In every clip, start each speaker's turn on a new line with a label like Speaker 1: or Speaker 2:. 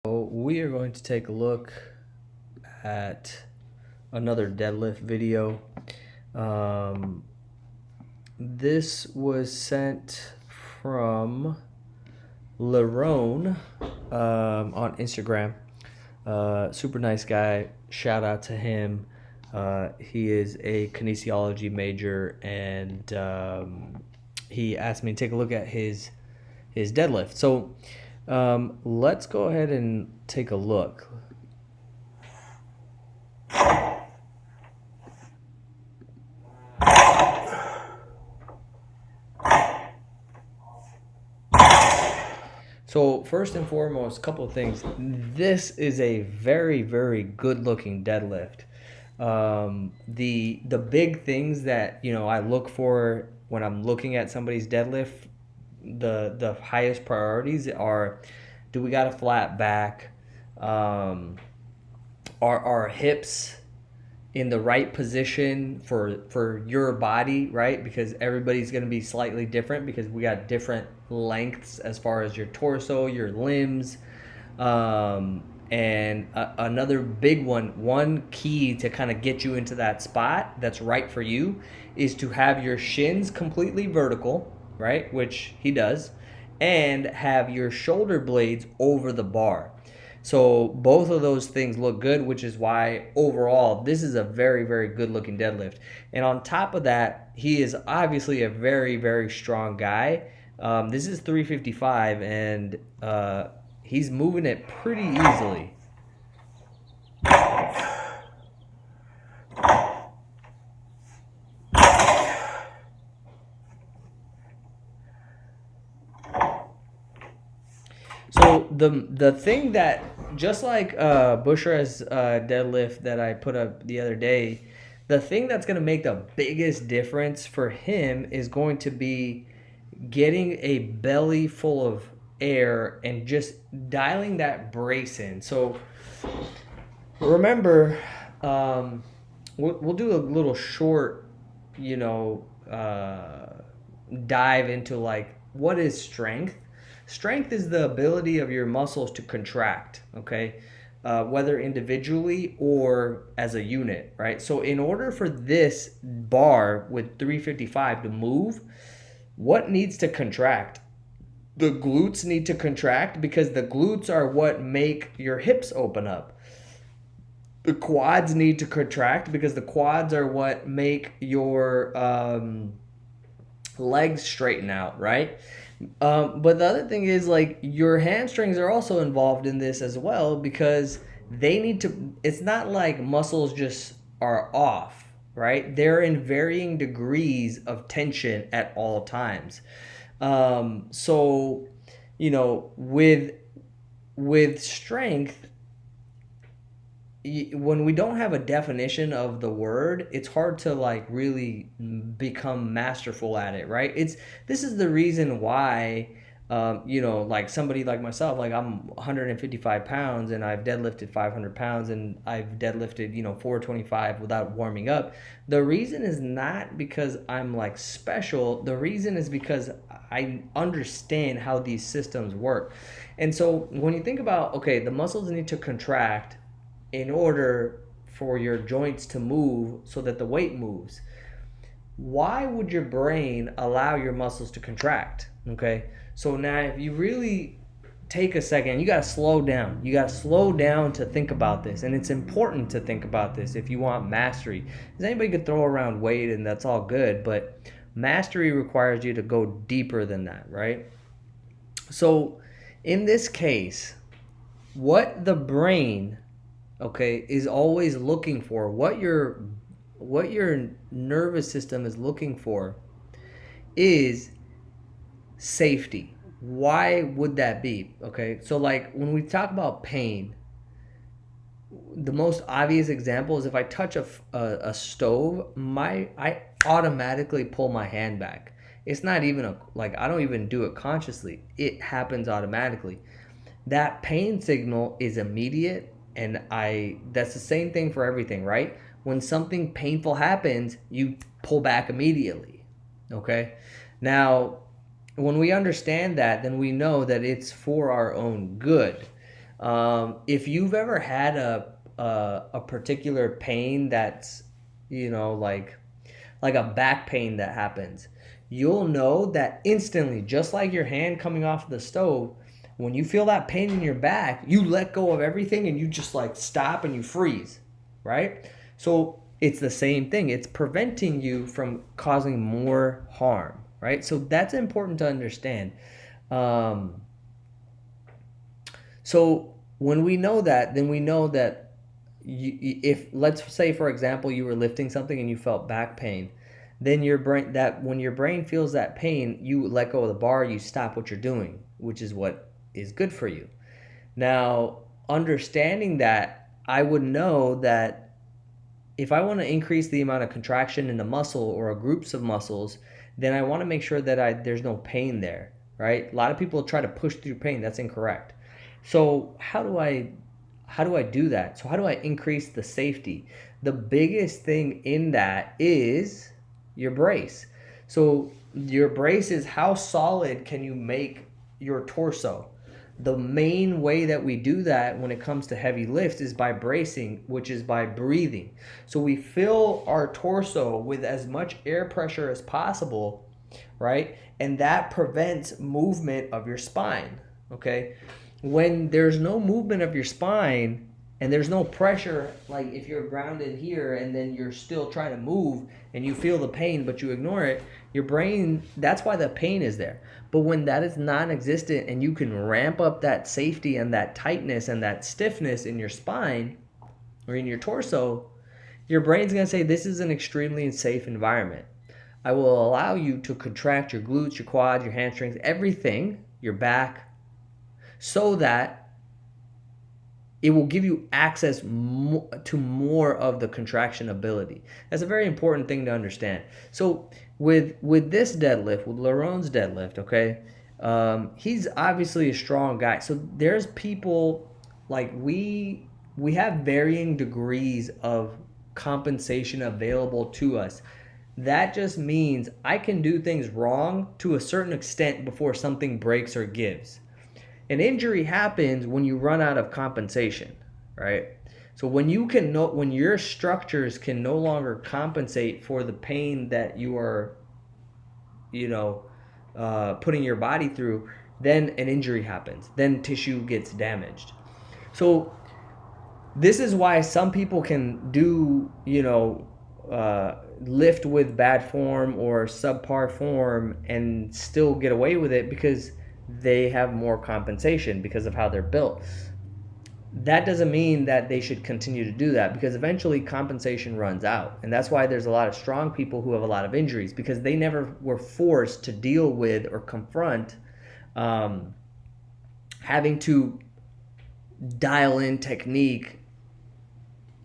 Speaker 1: We are going to take a look at another deadlift video. This was sent from Lirone on Instagram. Super nice guy. Shout out to him. He is a kinesiology major, and he asked me to take a look at his deadlift. So let's go ahead and take a look. So first and foremost, a couple of things. This is a very, very good looking deadlift. The big things that I look for when I'm looking at somebody's deadlift, the highest priorities are: do we got a flat back? Are our hips in the right position for your body, right? Because everybody's going to be slightly different, because we got different lengths as far as your torso, your limbs. Another big one key to kind of get you into that spot that's right for you is to have your shins completely vertical, right? Which he does, and have your shoulder blades over the bar. So both of those things look good, which is why overall this is a very, very good looking deadlift. And on top of that, he is obviously a very, very strong guy. This is 355, and he's moving it pretty easily. So the thing that, just like Bushr's deadlift that I put up the other day, the thing that's going to make the biggest difference for him is going to be getting a belly full of air and just dialing that brace in. So remember, we'll do a little short, dive into like, what is strength. Strength is the ability of your muscles to contract, okay? Whether individually or as a unit, right? So in order for this bar with 355 to move, what needs to contract? The glutes need to contract, because the glutes are what make your hips open up. The quads need to contract, because the quads are what make your legs straighten out, right? But the other thing is, like, your hamstrings are also involved in this as well, because they need to, it's not like muscles just are off, right? They're in varying degrees of tension at all times. So, with strength, when we don't have a definition of the word, it's hard to like really become masterful at it, right? This is the reason why like somebody like myself, like I'm 155 pounds and I've deadlifted 500 pounds and I've deadlifted 425 without warming up. The reason is not because I'm like special. The reason is because I understand how these systems work. And so when you think about, okay, the muscles need to contract in order for your joints to move so that the weight moves. Why would your brain allow your muscles to contract? Okay, so now if you really take a second, you got to slow down. You got to slow down to think about this, and it's important to think about this if you want mastery. Because anybody could throw around weight and that's all good, but mastery requires you to go deeper than that, right? So in this case, what the brain, okay, is always looking for, what your nervous system is looking for, is safety. Why would that be? Okay, so like when we talk about pain, the most obvious example is if I touch a stove, I automatically pull my hand back. It's not even I don't even do it consciously. It happens automatically. That pain signal is immediate, and that's the same thing for everything, right? When something painful happens, you pull back immediately. Okay? Now, when we understand that, then we know that it's for our own good. If you've ever had a particular pain that's, like a back pain that happens, you'll know that instantly, just like your hand coming off the stove, when you feel that pain in your back, you let go of everything and you just like stop and you freeze, right? So it's the same thing. It's preventing you from causing more harm, right? So that's important to understand. Um, so when we know that, then we know that if, let's say for example, you were lifting something and you felt back pain, then your brain, that when your brain feels that pain, you let go of the bar, you stop what you're doing, which is what is good for you. Now, understanding that, I would know that if I want to increase the amount of contraction in a muscle or a groups of muscles, then I want to make sure that there's no pain there, right? A lot of people try to push through pain. That's incorrect. So how do I do that? So how do I increase the safety? The biggest thing in that is your brace. So your brace is how solid can you make your torso. The main way that we do that when it comes to heavy lift is by bracing, which is by breathing. So we fill our torso with as much air pressure as possible, right? And that prevents movement of your spine, okay? When there's no movement of your spine and there's no pressure, like if you're grounded here and then you're still trying to move and you feel the pain but you ignore it, your brain, that's why the pain is there. But when that is non-existent and you can ramp up that safety and that tightness and that stiffness in your spine or in your torso, your brain's going to say, this is an extremely safe environment. I will allow you to contract your glutes, your quads, your hamstrings, everything, your back, so that it will give you access to more of the contraction ability. That's a very important thing to understand. So with this deadlift, with Lirone's deadlift, okay, he's obviously a strong guy. So there's people like we have varying degrees of compensation available to us. That just means I can do things wrong to a certain extent before something breaks or gives. An injury happens when you run out of compensation, right? So when your structures can no longer compensate for the pain that you are, putting your body through, then an injury happens. Then tissue gets damaged. So this is why some people can do, lift with bad form or subpar form and still get away with it because they have more compensation because of how they're built. That doesn't mean that they should continue to do that, because eventually compensation runs out. And that's why there's a lot of strong people who have a lot of injuries, because they never were forced to deal with or confront having to dial in technique.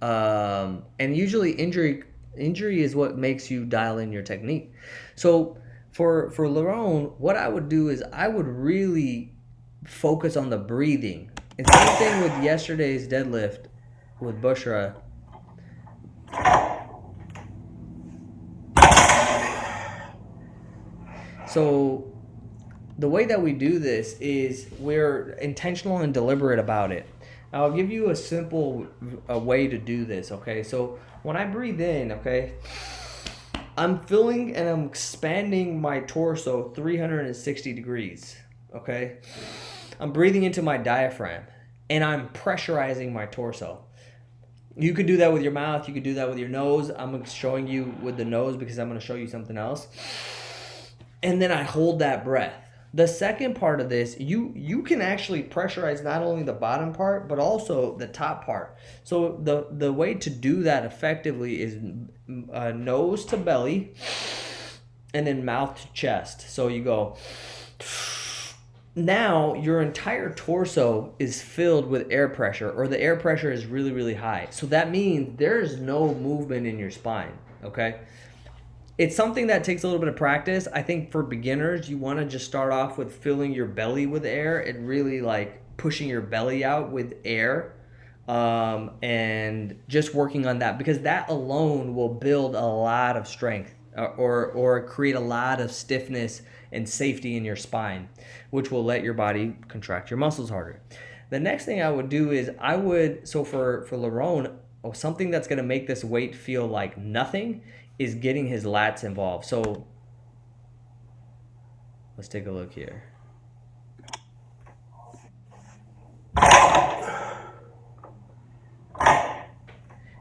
Speaker 1: And usually injury is what makes you dial in your technique. So for Lirone, what I would do is I would really focus on the breathing. And same thing with yesterday's deadlift with Bushra. So the way that we do this is we're intentional and deliberate about it. I'll give you a simple way to do this, okay? So when I breathe in, okay, I'm filling and I'm expanding my torso 360 degrees, okay? I'm breathing into my diaphragm and I'm pressurizing my torso. You could do that with your mouth. You could do that with your nose. I'm showing you with the nose because I'm going to show you something else. And then I hold that breath. The second part of this, you can actually pressurize not only the bottom part, but also the top part. So the way to do that effectively is nose to belly and then mouth to chest. So you go. Now your entire torso is filled with air pressure, or the air pressure is really, really high. So that means there's no movement in your spine, okay? It's something that takes a little bit of practice. I think for beginners, you want to just start off with filling your belly with air and really like pushing your belly out with air, and just working on that, because that alone will build a lot of strength or create a lot of stiffness and safety in your spine, which will let your body contract your muscles harder. The next thing I would do is I would, so for Lirone, something that's going to make this weight feel like nothing is getting his lats involved. So let's take a look here.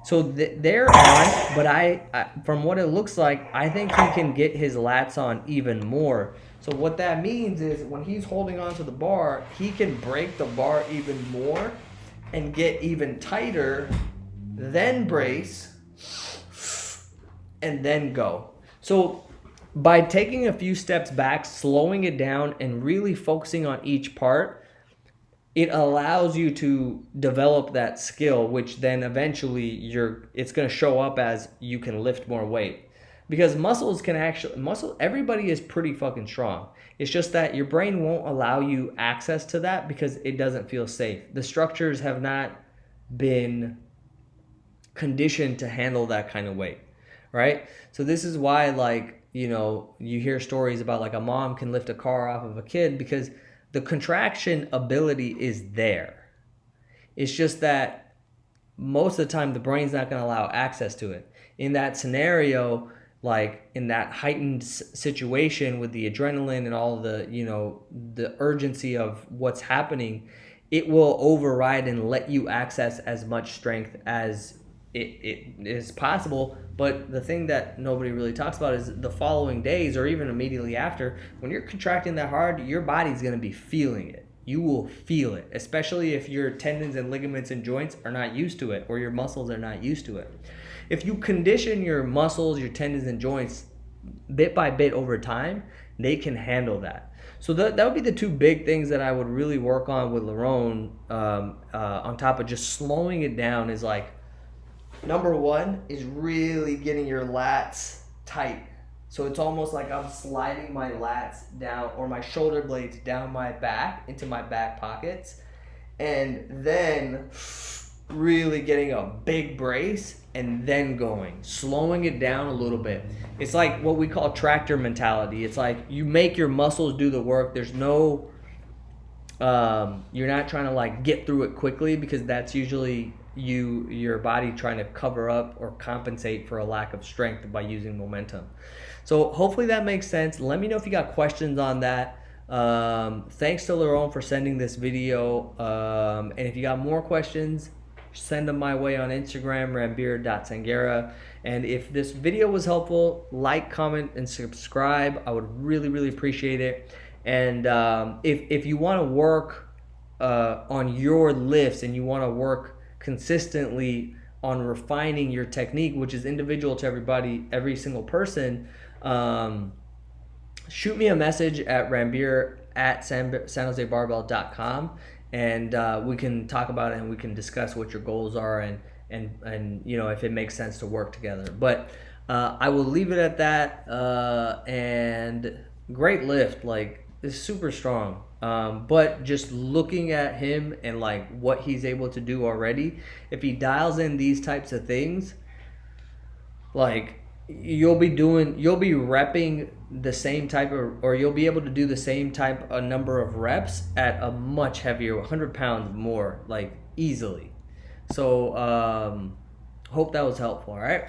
Speaker 1: So they're on, but I, from what it looks like, I think he can get his lats on even more. So what that means is when he's holding onto the bar, he can break the bar even more and get even tighter, then brace, and then go. So by taking a few steps back, slowing it down, and really focusing on each part, it allows you to develop that skill, which then eventually it's going to show up as you can lift more weight. Because everybody is pretty fucking strong. It's just that your brain won't allow you access to that because it doesn't feel safe. The structures have not been conditioned to handle that kind of weight, right? So this is why, like, you hear stories about like a mom can lift a car off of a kid because the contraction ability is there. It's just that most of the time the brain's not going to allow access to it. In that scenario, like in that heightened situation with the adrenaline and all the, the urgency of what's happening, it will override and let you access as much strength as it is possible. But the thing that nobody really talks about is the following days or even immediately after, when you're contracting that hard, your body's going to be feeling it. You will feel it, especially if your tendons and ligaments and joints are not used to it or your muscles are not used to it. If you condition your muscles, your tendons and joints bit by bit over time, they can handle that. So that would be the two big things that I would really work on with Lirone, on top of just slowing it down, is like, number one is really getting your lats tight. So it's almost like I'm sliding my lats down or my shoulder blades down my back into my back pockets, and then really getting a big brace and then going, slowing it down a little bit. It's like what we call tractor mentality. It's like you make your muscles do the work. There's no, you're not trying to like get through it quickly, because that's usually your body trying to cover up or compensate for a lack of strength by using momentum. So hopefully that makes sense. Let me know if you got questions on that. Thanks to Lirone for sending this video. And if you got more questions, send them my way on Instagram, rambir.sangera. And if this video was helpful, like, comment, and subscribe. I would really, really appreciate it. And if you want to work on your lifts and you want to work consistently on refining your technique, which is individual to everybody, every single person, shoot me a message at rambir@sanjosebarbell.com, and we can talk about it and we can discuss what your goals are and if it makes sense to work together. But I will leave it at that. And great lift, like, is super strong. But just looking at him and like what he's able to do already, if he dials in these types of things, like you'll be repping the same type of, or you'll be able to do the same type of number of reps at a much heavier, 100 pounds more, like easily. So hope that was helpful. All right.